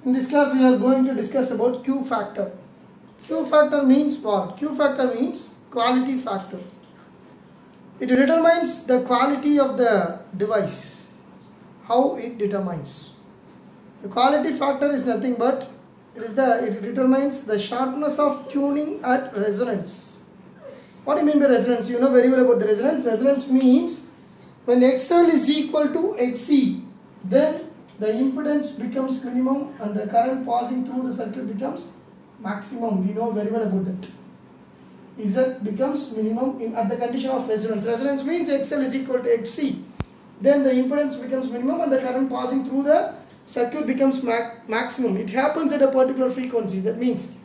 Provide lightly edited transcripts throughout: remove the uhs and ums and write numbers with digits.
In this class we are going to discuss about Q factor. Q factor means what? Q factor means quality factor. It determines the quality of the device. How it determines? The quality factor is nothing but it determines the sharpness of tuning at resonance. What do you mean by resonance? You know very well about the resonance. Resonance means when XL is equal to XC, then the impedance becomes minimum and the current passing through the circuit becomes maximum. We know very well about that. Z becomes minimum at the condition of resonance. Resonance means XL is equal to XC. Then the impedance becomes minimum and the current passing through the circuit becomes maximum. It happens at a particular frequency. That means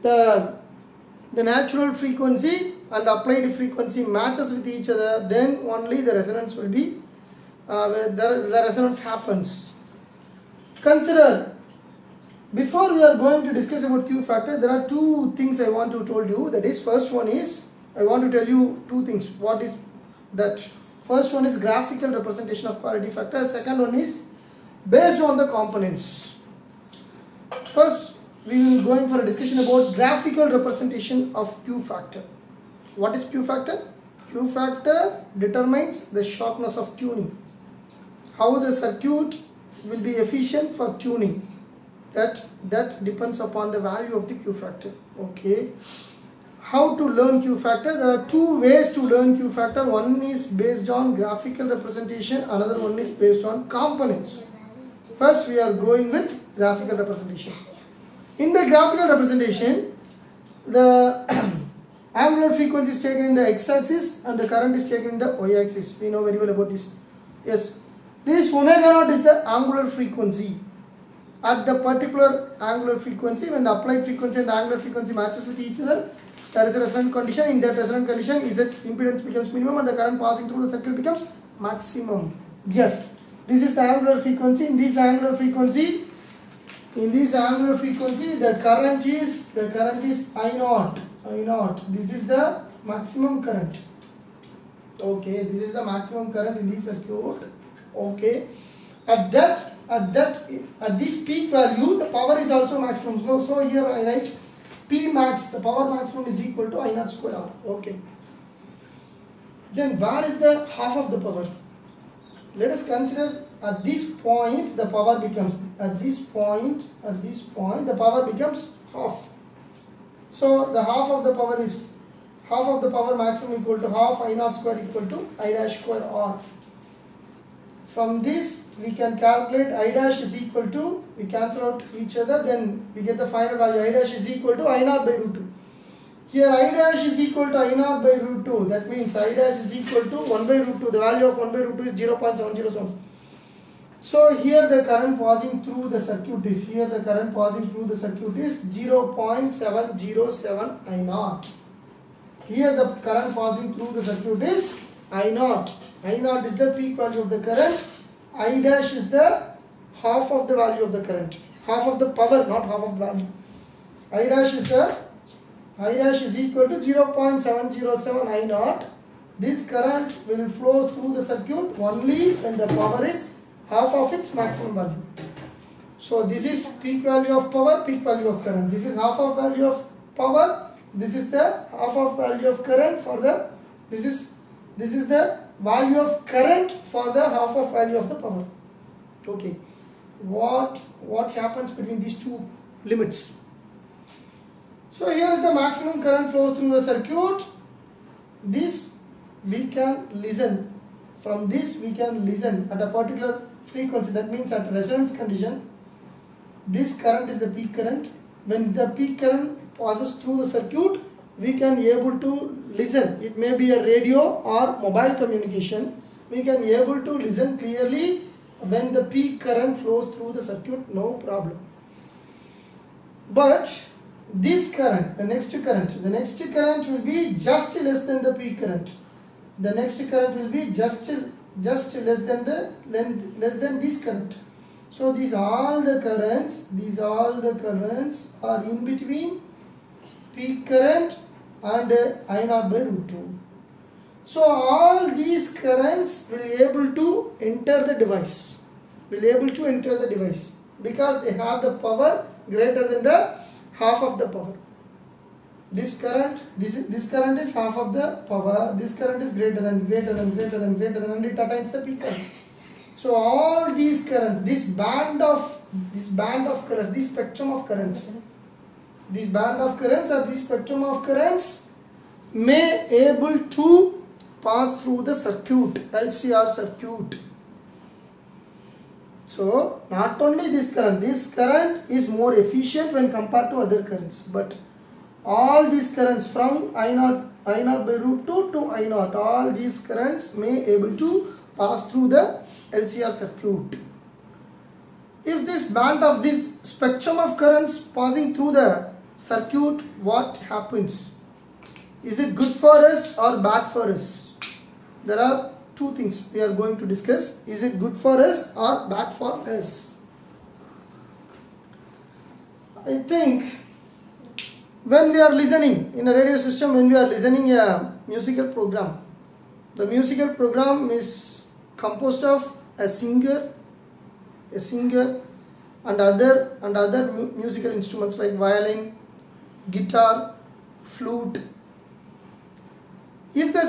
the natural frequency and the applied frequency matches with each other. Then only the resonance will be, the resonance happens. Consider, before we are going to discuss about Q factor, there are two things I want to tell you. That is, first one is, I want to tell you two things. What is that? First one is graphical representation of quality factor. Second one is based on the components. First, we will going for a discussion about graphical representation of Q factor. What is Q factor? Q factor determines the sharpness of tuning. How the circuit will be efficient for tuning. That depends upon the value of the Q factor. Okay. How to learn Q factor? There are two ways to learn Q factor. One is based on graphical representation. Another one is based on components. First, we are going with graphical representation. In the graphical representation, the angular frequency is taken in the x-axis and the current is taken in the y-axis. We know very well about this. Yes. This omega naught is the angular frequency. At the particular angular frequency, when the applied frequency and the angular frequency matches with each other, there is a resonant condition. In that resonant condition, Z impedance becomes minimum and the current passing through the circuit becomes maximum. Yes, this is the angular frequency. In this angular frequency, the current is I naught. This is the maximum current. Okay, this is the maximum current in this circuit. Okay, at this peak value, the power is also maximum. So here I write P max, the power maximum is equal to I naught square R. Okay. Then where is the half of the power? Let us consider at this point the power becomes, at this point the power becomes half. So the half of the power maximum equal to half I naught square equal to I dash square R. From this we can calculate I dash is equal to, we cancel out each other, then we get the final value. I dash is equal to I naught by root 2. Here I dash is equal to I naught by root 2. That means I dash is equal to 1 by root 2. The value of 1 by root 2 is 0.707. So here the current passing through the circuit is, 0.707 I naught. Here the current passing through the circuit is I naught. I naught is the peak value of the current. I dash is the half of the value of the current. Half of the power, not half of the value. I dash is equal to 0.707 I naught. This current will flow through the circuit only when the power is half of its maximum value. So this is peak value of power, peak value of current. This is half of value of power. This is the half of value of current for the, this is the value of current for the half of value of the power. Okay. What happens between these two limits? So here is the maximum current flows through the circuit. This we can listen. From this we can listen at a particular frequency. That means at resonance condition, this current is the peak current. When the peak current passes through the circuit, we can be able to listen. It may be a radio or mobile communication. We can be able to listen clearly when the peak current flows through the circuit, no problem. But this current, the next current will be just less than the peak current. The next current will be just less than this current. So these all the currents are in between peak current and I naught by root 2. So all these currents will be able to enter the device. because they have the power greater than the half of the power. This current is half of the power. This current is greater than, and it attains the peak current. So all these currents, this band of currents, this spectrum of currents, this band of currents or this spectrum of currents may able to pass through the circuit, LCR circuit. So not only this current is more efficient when compared to other currents, but all these currents from I0 by root 2 to I0, all these currents may able to pass through the LCR circuit. If this band of this spectrum of currents passing through the circuit, what happens? Is it good for us or bad for us? There are two things we are going to discuss. Is it good for us or bad for us? I think when we are listening in a radio system, when we are listening a musical program, the musical program is composed of a singer and other musical instruments like violin, guitar, flute. If the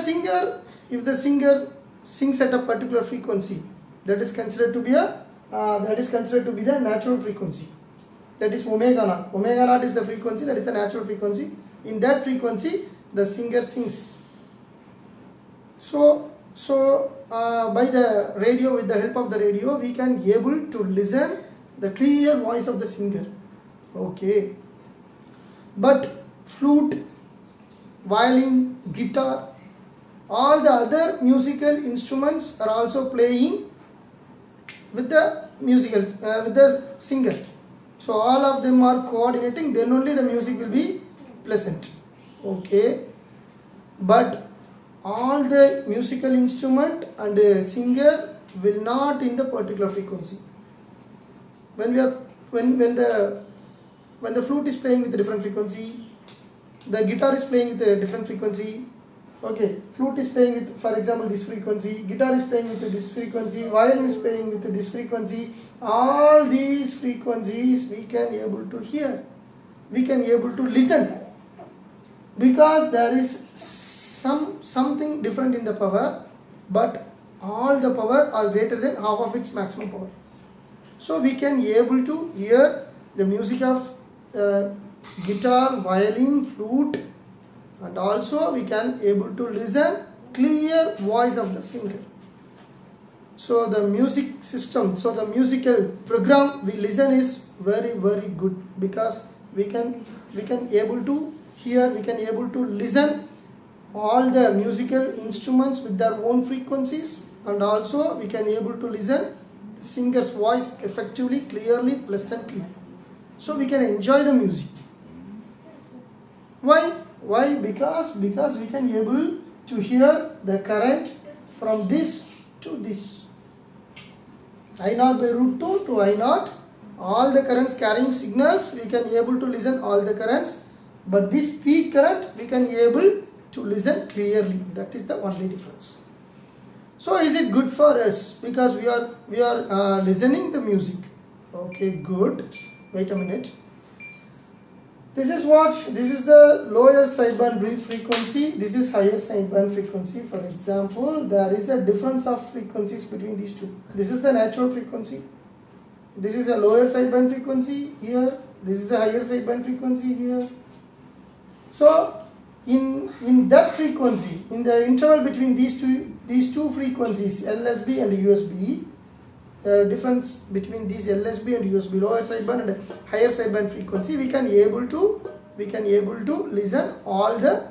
singer sings at a particular frequency, that is considered to be the natural frequency. That is omega naught. Omega naught is the frequency, that is the natural frequency. In that frequency, the singer sings. So by the radio, with the help of the radio, we can be able to listen the clear voice of the singer. Okay. But flute, violin, guitar, all the other musical instruments are also playing with the with the singer. So all of them are coordinating, then only the music will be pleasant. Okay. But all the musical instrument and singer will not in the particular frequency. When the flute is playing with a different frequency, the guitar is playing with a different frequency. Okay, flute is playing with, for example, this frequency, guitar is playing with this frequency, violin is playing with this frequency. All these frequencies we can able to hear, we can able to listen, because there is something different in the power, but all the power are greater than half of its maximum power. So we can able to hear the music of guitar, violin, flute, and also we can able to listen clear voice of the singer. So the music system, so the musical program we listen is very good, because we can able to hear, we can able to listen all the musical instruments with their own frequencies, and also we can able to listen the singer's voice effectively, clearly, pleasantly. So we can enjoy the music. Why? Because we can able to hear the current from this to this. I0 by root 2 to I0, all the currents carrying signals, we can able to listen all the currents, but this peak current we can able to listen clearly. That is the only difference. So is it good for us? Because we are listening the music. Okay, good. Wait a minute. This is the lower sideband brief frequency, this is higher sideband frequency. For example, there is a difference of frequencies between these two. This is the natural frequency, this is a lower sideband frequency here, this is a higher sideband frequency here. So in that frequency, in the interval between these two frequencies, LSB and USB, the difference between these LSB and USB, lower sideband and higher sideband frequency, we can able to listen all the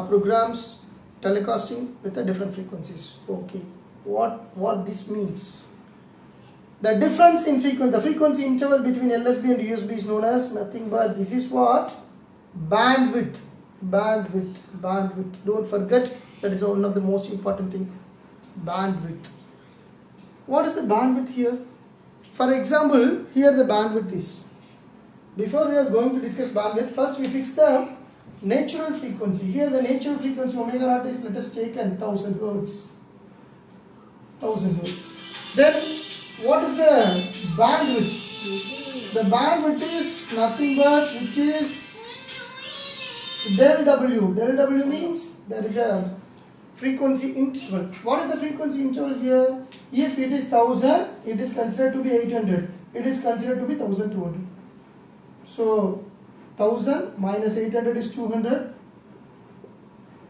programs telecasting with the different frequencies. Okay, what this means? The difference in the frequency interval between LSB and USB is known as nothing but, this is what? Bandwidth. Don't forget, that is one of the most important things. Bandwidth. What is the bandwidth here? For example, here the bandwidth is. Before we are going to discuss bandwidth, first we fix the natural frequency. Here the natural frequency omega naught is, let us take 1000 Hertz. 1000 hertz. Then what is the bandwidth? The bandwidth is nothing but which is del W. Del W means there is a frequency interval. What is the frequency interval here? If it is 1000, it is considered to be 800. It is considered to be 1200. So 1000 minus 800 is 200.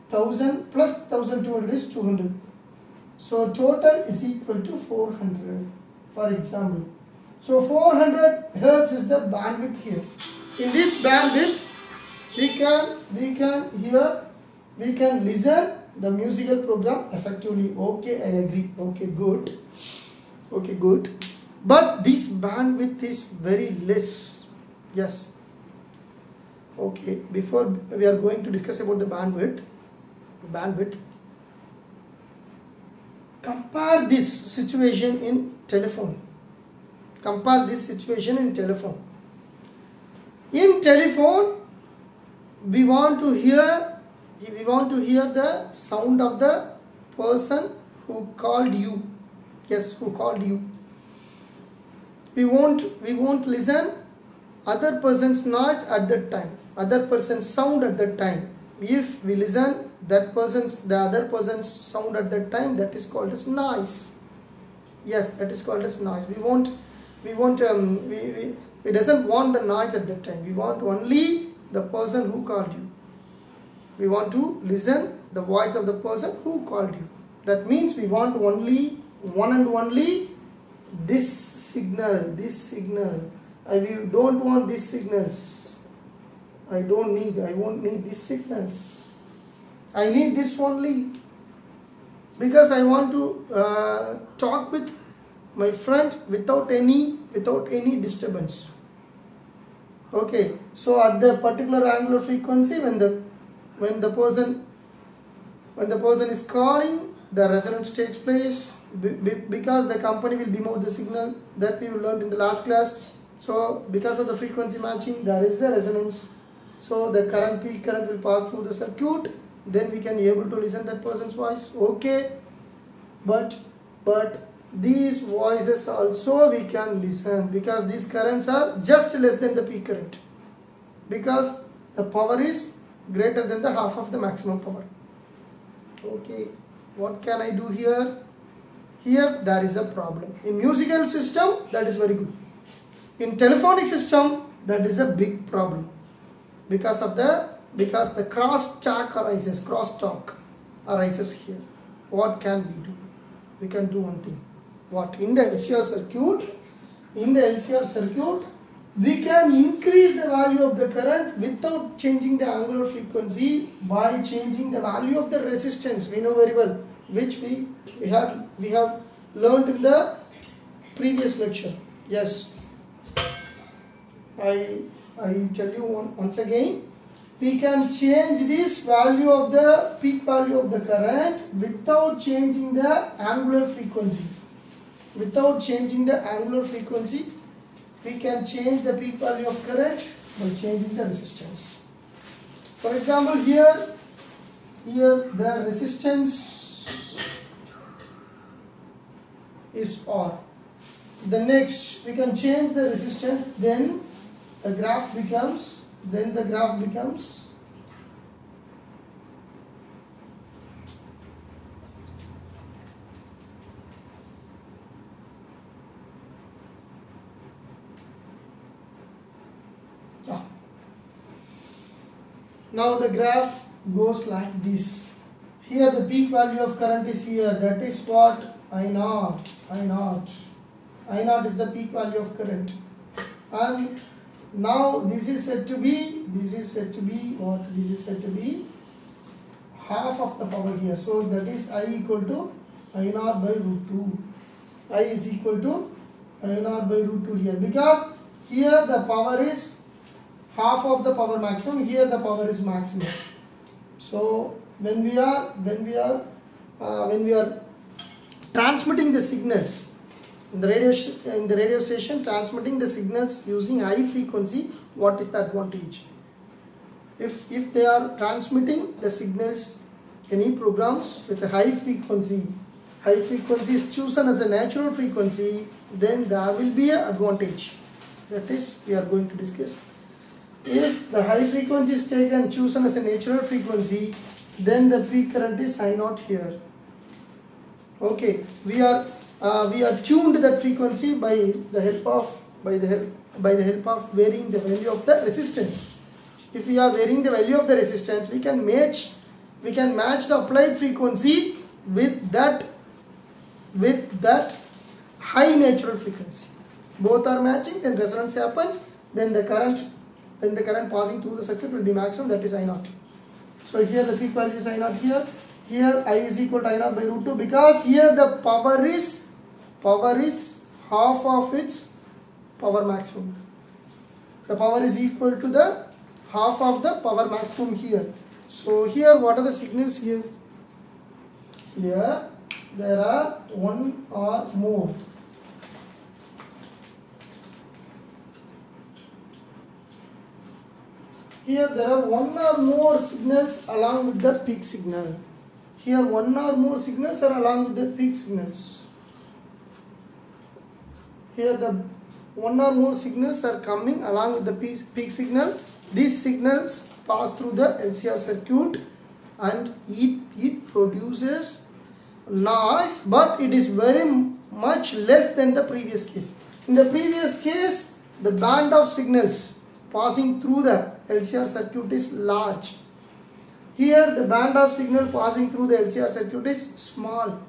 1000 plus 1200 is 200. So total is equal to 400, for example. So 400 hertz is the bandwidth here. In this bandwidth, we can listen the musical program effectively. Okay, I agree. Okay, good. Okay, good. But this bandwidth is very less. Yes. Okay. Before we are going to discuss about the bandwidth, compare this situation in telephone. Compare this situation in telephone. In telephone, we want to hear the sound of the person who called you. Yes, who called you. We won't listen other person's noise at that time, other person's sound at that time. If we listen the other person's sound at that time, that is called as noise. Yes, that is called as noise. We doesn't want the noise at that time. We want only the person who called you. We want to listen the voice of the person who called you. That means we want only one and only this signal. We don't want these signals. I won't need these signals. I need this only, because I want to talk with my friend without any disturbance. Okay, so at the particular angular frequency, when the person is calling, the resonance takes place, because the company will beam out the signal that we learned in the last class. So because of the frequency matching, there is a resonance. So the peak current will pass through the circuit. Then we can be able to listen that person's voice. Okay, but these voices also we can listen, because these currents are just less than the peak current, because the power is greater than the half of the maximum power. Okay, what can I do here? Here there is a problem. In musical system, that is very good. In telephonic system, that is a big problem, because the crosstalk arises here. What can we do? We can do one thing. What? In the LCR circuit, we can increase the value of the current without changing the angular frequency by changing the value of the resistance. We know very well, which we have learned in the previous lecture. Yes, I tell you once again, we can change this value of the peak value of the current without changing the angular frequency. Without changing the angular frequency, we can change the peak value of current by changing the resistance. For example, here the resistance is R. The next, we can change the resistance, then the graph becomes now the graph goes like this. Here the peak value of current is here. That is what? I0. I0 is the peak value of current. And now this is said to be what? This is said to be half of the power here. So that is I equal to I0 by root 2. I is equal to I0 by root 2 here, because here the power is half of the power maximum, here the power is maximum. So when we are transmitting the signals in the radio station, transmitting the signals using high frequency, what is the advantage? If they are transmitting the signals, any programs with a high frequency, high frequency is chosen as a natural frequency, then there will be an advantage. That is, we are going to discuss. If the high frequency is taken chosen as a natural frequency, then the peak current is I naught here. Okay, we are tuned that frequency by the help of varying the value of the resistance. If we are varying the value of the resistance, we can match the applied frequency with that high natural frequency. Both are matching, then resonance happens, then the current passing through the circuit will be maximum, that is I naught. So here the peak value is I naught here. Here I is equal to I naught by root 2, because here the power is half of its power maximum. The power is equal to the half of the power maximum here. So here what are the signals here? Here there are one or more. Here there are one or more signals along with the peak signal. Here one or more signals are along with the peak signals. Here the one or more signals are coming along with the peak signal. These signals pass through the LCR circuit and it produces noise, but it is very much less than the previous case. In the previous case, the band of signals passing through the LCR circuit is large. Here the band of signal passing through the LCR circuit is small.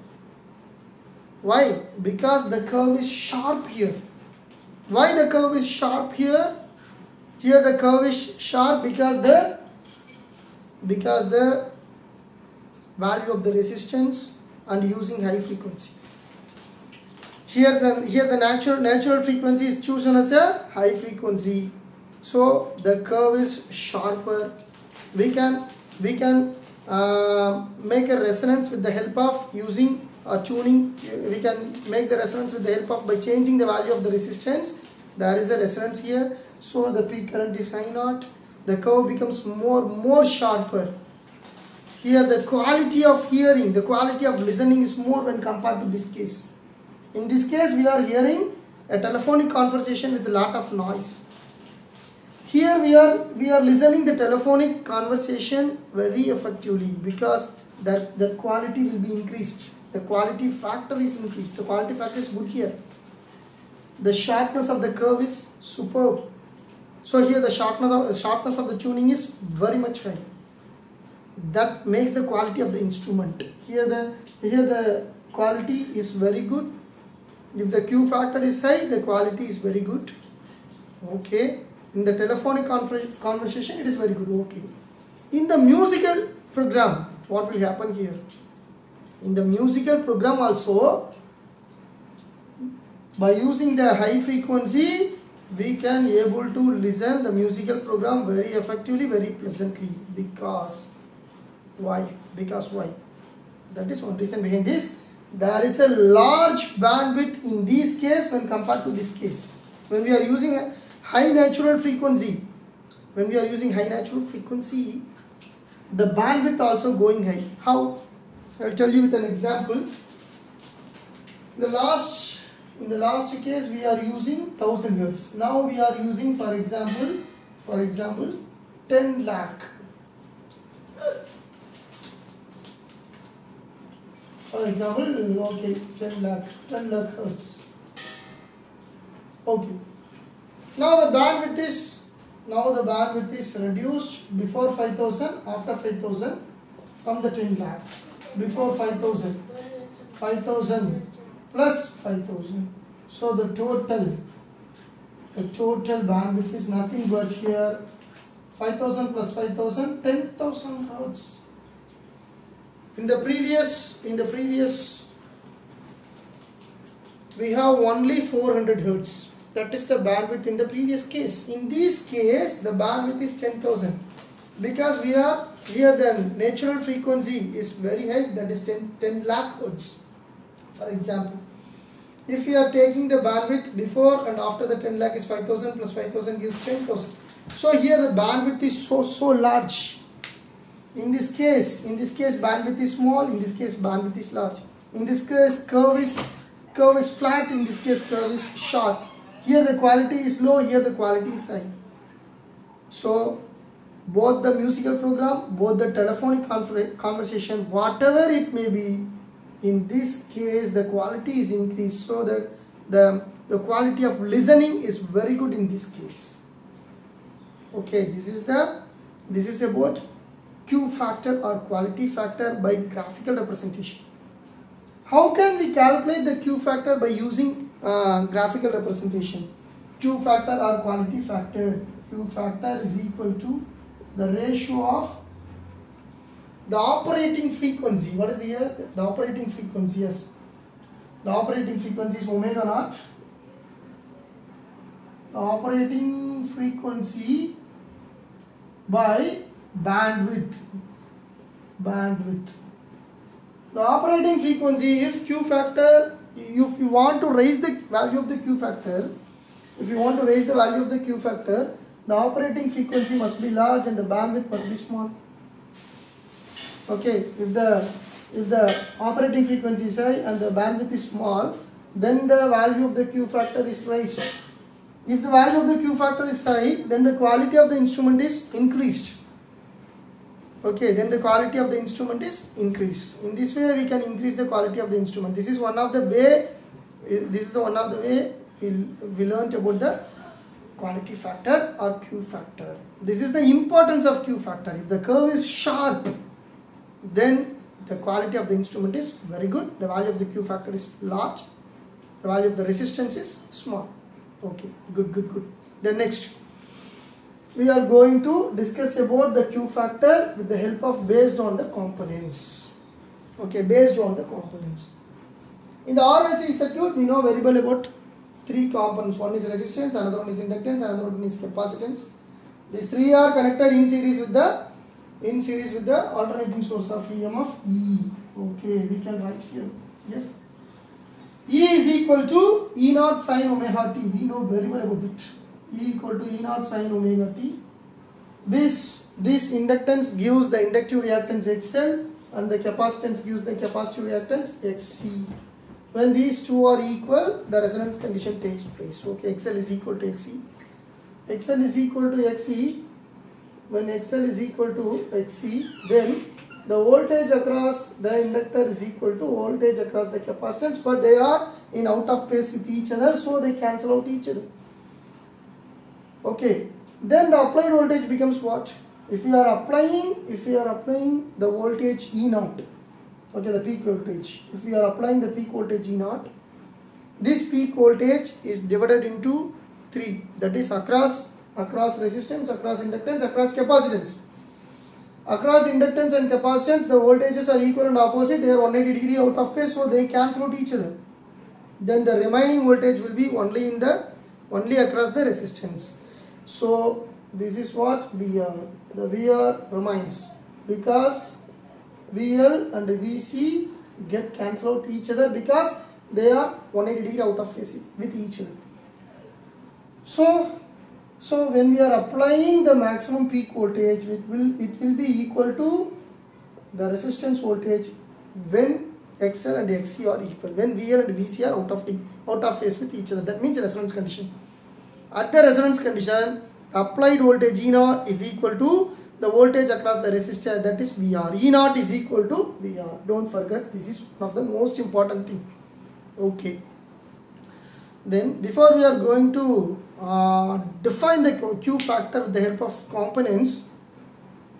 Why? Because the curve is sharp here. Why the curve is sharp here? Here the curve is sharp because the value of the resistance and using high frequency. Here the natural frequency is chosen as a high frequency. So the curve is sharper. We can make a resonance with the help of using tuning. We can make the resonance with the help of by changing the value of the resistance. There is a resonance here. So the peak current is I naught. The curve becomes more sharper. Here the quality of hearing, the quality of listening is more when compared to this case. In this case we are hearing a telephonic conversation with a lot of noise. Here we are listening the telephonic conversation very effectively, because that quality will be increased. The quality factor is increased. The quality factor is good here. The sharpness of the curve is superb. So here the sharpness of the tuning is very much high. That makes the quality of the instrument. Here the quality is very good. If the Q factor is high, the quality is very good. Okay. In the telephonic conversation, it is very good. Okay. In the musical program, what will happen here? In the musical program also, by using the high frequency, we can able to listen the musical program very effectively, very pleasantly. Because why? That is one reason behind this. There is a large bandwidth in this case when compared to this case. When we are using a high natural frequency, the bandwidth also going high. How? I will tell you with an example. In the last case we are using 1000 Hz. Now we are using, for example 10 lakh. For example, okay, 10 lakh Hz. Okay. Now the bandwidth is reduced before 5000, after 5000 from the 10 lakh. Before 5000 plus 5000. So the total bandwidth is nothing but here 5000 plus 5000, 10,000 Hz. In the previous we have only 400 Hz. That is the bandwidth in the previous case. In this case, the bandwidth is 10,000, because we are here the natural frequency is very high, that is 10 lakh Hz. For example, if we are taking the bandwidth before and after the 10 lakh is 5000 plus 5000 gives 10,000. So here the bandwidth is so large. In this case bandwidth is small, in this case bandwidth is large. In this case, curve is flat. In this case, curve is short. Here the quality is low. Here the quality is high. So both the musical program, both the telephonic conversation, whatever it may be, in this case the quality is increased. So the quality of listening is very good in this case. Okay, this is about Q factor or quality factor by graphical representation. How can we calculate the Q factor by using graphical representation? Q factor or quality factor. Q factor is equal to the ratio of the operating frequency. What is the operating frequency? Yes, the operating frequency is omega naught. The operating frequency by bandwidth. The operating frequency, if Q factor, if you want to raise the value of the Q factor, the operating frequency must be large and the bandwidth must be small. Okay, if the operating frequency is high and the bandwidth is small, then the value of the Q factor is raised. If the value of the Q factor is high, then the quality of the instrument is increased. Okay, then the quality of the instrument is increased. In this way, we can increase the quality of the instrument. This is one of the way. We learned about the quality factor or Q factor. This is the importance of Q factor. If the curve is sharp, then the quality of the instrument is very good. The value of the Q factor is large. The value of the resistance is small. Okay, good. Then next, we are going to discuss about the Q factor with the help of based on the components. Okay, based on the components. In the RLC circuit, we know very well about three components. One is resistance, another one is inductance, another one is capacitance. These three are connected in series with the alternating source of EMF E. Okay, we can write here. Yes. E is equal to E naught sin omega t. We know very well about it. E equal to E naught sin omega t. This inductance gives the inductive reactance XL and the capacitance gives the capacitive reactance XC. When these two are equal, the resonance condition takes place. Okay, XL is equal to XC. XL is equal to XC. When XL is equal to XC, then the voltage across the inductor is equal to voltage across the capacitance, but they are in out of phase with each other, so they cancel out each other. Okay, then the applied voltage becomes what? If we are applying the voltage E naught, okay, the peak voltage. If we are applying the peak voltage E naught, this peak voltage is divided into 3. That is across resistance, across inductance, across capacitance. Across inductance and capacitance, the voltages are equal and opposite. They are 180 degree out of phase, so they cancel out each other. Then the remaining voltage will be only across the resistance. So this is what VR. The VR remains because VL and VC get cancelled out each other because they are 180 degree out of phase with each other. So when we are applying the maximum peak voltage, it will be equal to the resistance voltage when XL and XC are equal. When VL and VC are out of phase with each other, that means resonance condition. At the resonance condition, the applied voltage E naught is equal to the voltage across the resistor, that is VR. E naught is equal to VR. Don't forget, this is one of the most important thing. Okay. Then before we are going to define the Q factor with the help of components,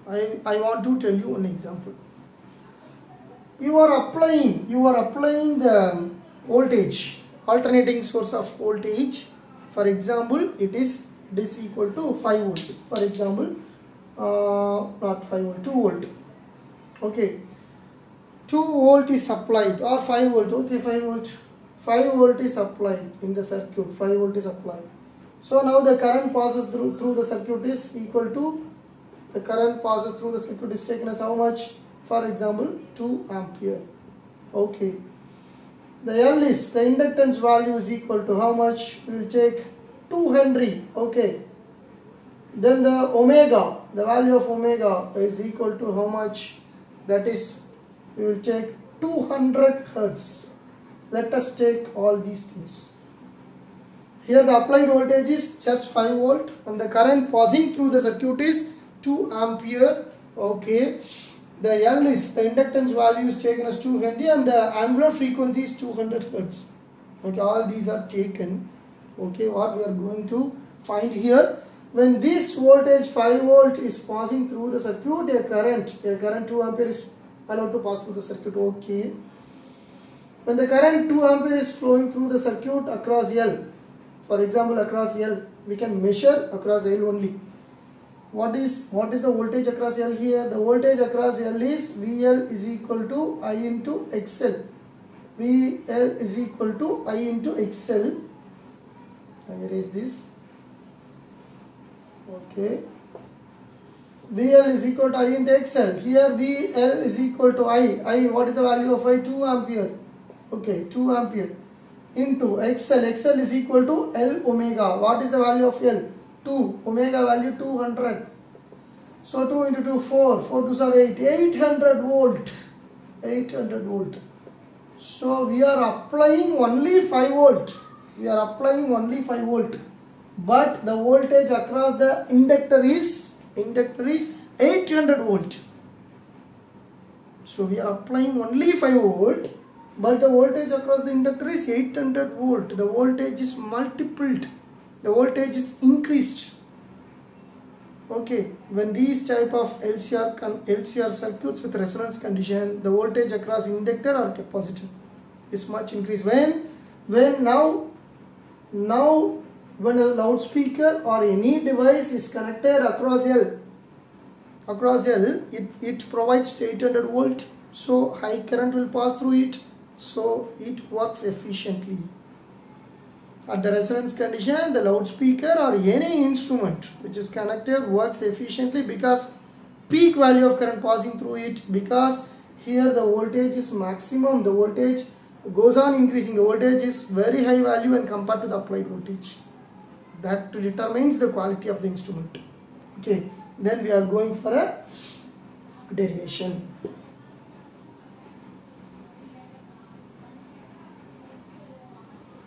I want to tell you one example. You are applying the voltage, alternating source of voltage. For example, it is equal to 5 volt. For example, not 5 volt, 2 volt. Okay, 2 volt is applied, or 5 volt. Okay, 5 volt. 5 volt is applied in the circuit. 5 volt is applied. So now the current passes through the circuit is equal to, the current passes through the circuit is taken as how much? For example, 2 ampere. Okay. The L is, the inductance value is equal to how much? We will take 2 Henry. Okay. Then the omega, the value of omega is equal to how much? That is, we will take 200 hertz. Let us take all these things. Here the applied voltage is just 5 volt and the current passing through the circuit is 2 ampere. Okay. The L is, the inductance value is taken as 2 Henry and the angular frequency is 200 hertz. Okay, all these are taken. Okay, what we are going to find here, when this voltage 5 volt is passing through the circuit, a current 2 ampere is allowed to pass through the circuit. Okay. When the current 2 ampere is flowing through the circuit across L, for example across L, we can measure across L only. What is the voltage across L here? The voltage across L is VL is equal to I into XL. VL is equal to I into XL. I erase this. Okay. VL is equal to I into XL. Here VL is equal to I. What is the value of I? 2 ampere. Okay, 2 ampere into XL. XL is equal to L omega. What is the value of L? 2. Omega value 200. So 2 into 2, 4. 4 2s are 8. 800 volt. 800 volt. So we are applying only 5 volt. We are applying only 5 volt. But the voltage across the inductor is 800 volt. So we are applying only 5 volt. But the voltage across the inductor is 800 volt. The voltage is multiplied. The voltage is increased. Okay, when these type of LCR circuits with resonance condition, the voltage across inductor or capacitor is much increased. When a loudspeaker or any device is connected across L, it provides 800 volt. So high current will pass through it. So it works efficiently. At the resonance condition, the loudspeaker or any instrument which is connected works efficiently because peak value of current passing through it, because here the voltage is maximum, the voltage goes on increasing, the voltage is very high value when compared to the applied voltage. That determines the quality of the instrument. Okay, then we are going for a derivation.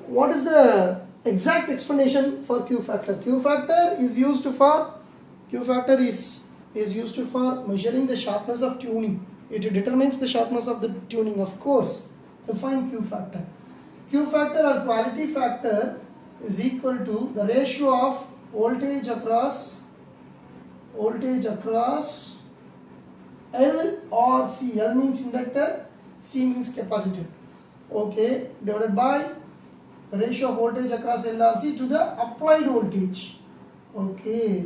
What is the exact explanation for Q factor? Q factor is used for measuring the sharpness of tuning. It determines the sharpness of the tuning, of course. Define Q factor. Q factor or quality factor is equal to the ratio of voltage across L or C. L means inductor, C means capacitor. Okay, divided by the ratio of voltage across L or C to the applied voltage. Okay,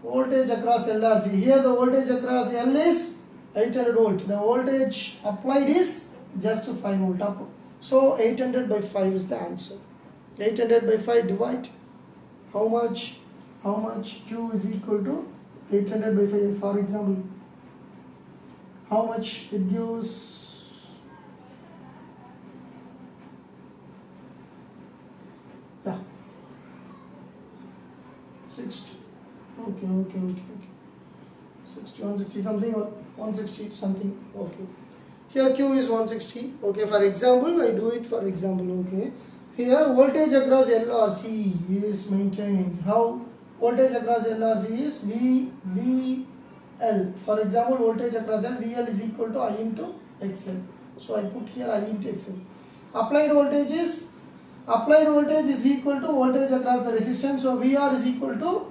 voltage across L or C. Here the voltage across L is 800 volt. The voltage applied is just 5 volt up. So 800 by 5 is the answer. 800 by 5 divide. How much Q is equal to 800 by 5? For example, how much it gives? Yeah, 60. Okay. 60, 160 something or 160 something. Okay. Here Q is 160. Okay, for example, I do it for example. Okay. Here voltage across L or C is maintained. How? Voltage across L or C is VL. For example, voltage across L, VL is equal to I into XL. So I put here I into XL. Applied voltage is equal to voltage across the resistance. So VR is equal to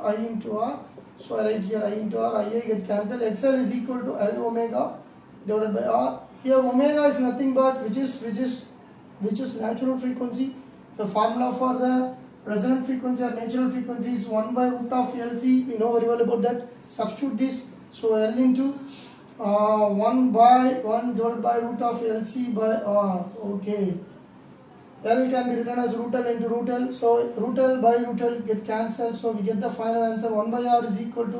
I into R. So I write here I into R. IA get cancelled. XL is equal to L omega divided by R. Here omega is nothing but which is natural frequency. The formula for the resonant frequency or natural frequency is 1 by root of LC. We know very well about that. Substitute this. So L into 1 divided by root of LC by R. Okay. L can be written as root L into root L. So root L by root L get cancelled. So we get the final answer. 1 by R is equal to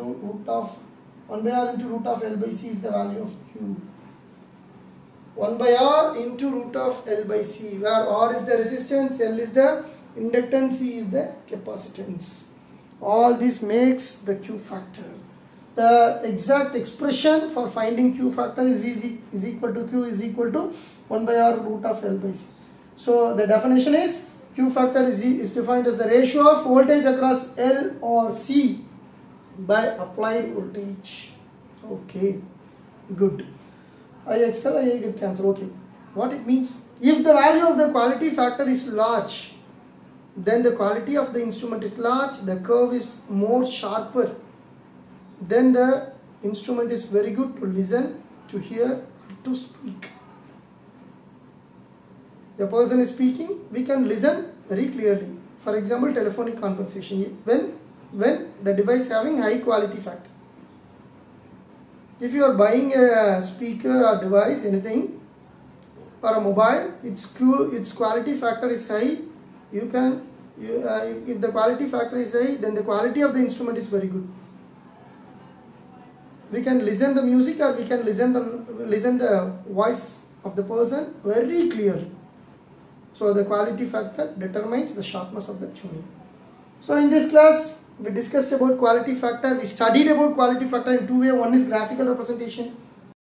1 by R into root of L by C is the value of Q. 1 by R into root of L by C, where R is the resistance, L is the inductance, C is the capacitance. All this makes the Q factor. the exact expression for finding Q factor is equal to Q is equal to 1 by R root of L by C. So the definition is Q factor is defined as the ratio of voltage across L or C by applied voltage. Okay, good. IXL, I get cancel. Okay, what it means? If the value of the quality factor is large, then the quality of the instrument is large, the curve is more sharper, then the instrument is very good to listen, to hear, to speak. The person is speaking, we can listen very clearly. For example, telephonic conversation, when the device having high quality factor. If you are buying a speaker or device, anything, or a mobile, its quality factor is high, if the quality factor is high, then the quality of the instrument is very good. We can listen the music, or we can listen the voice of the person very clearly. So the quality factor determines the sharpness of the tuning. So in this class, we discussed about quality factor. We studied about quality factor in two ways. One is graphical representation,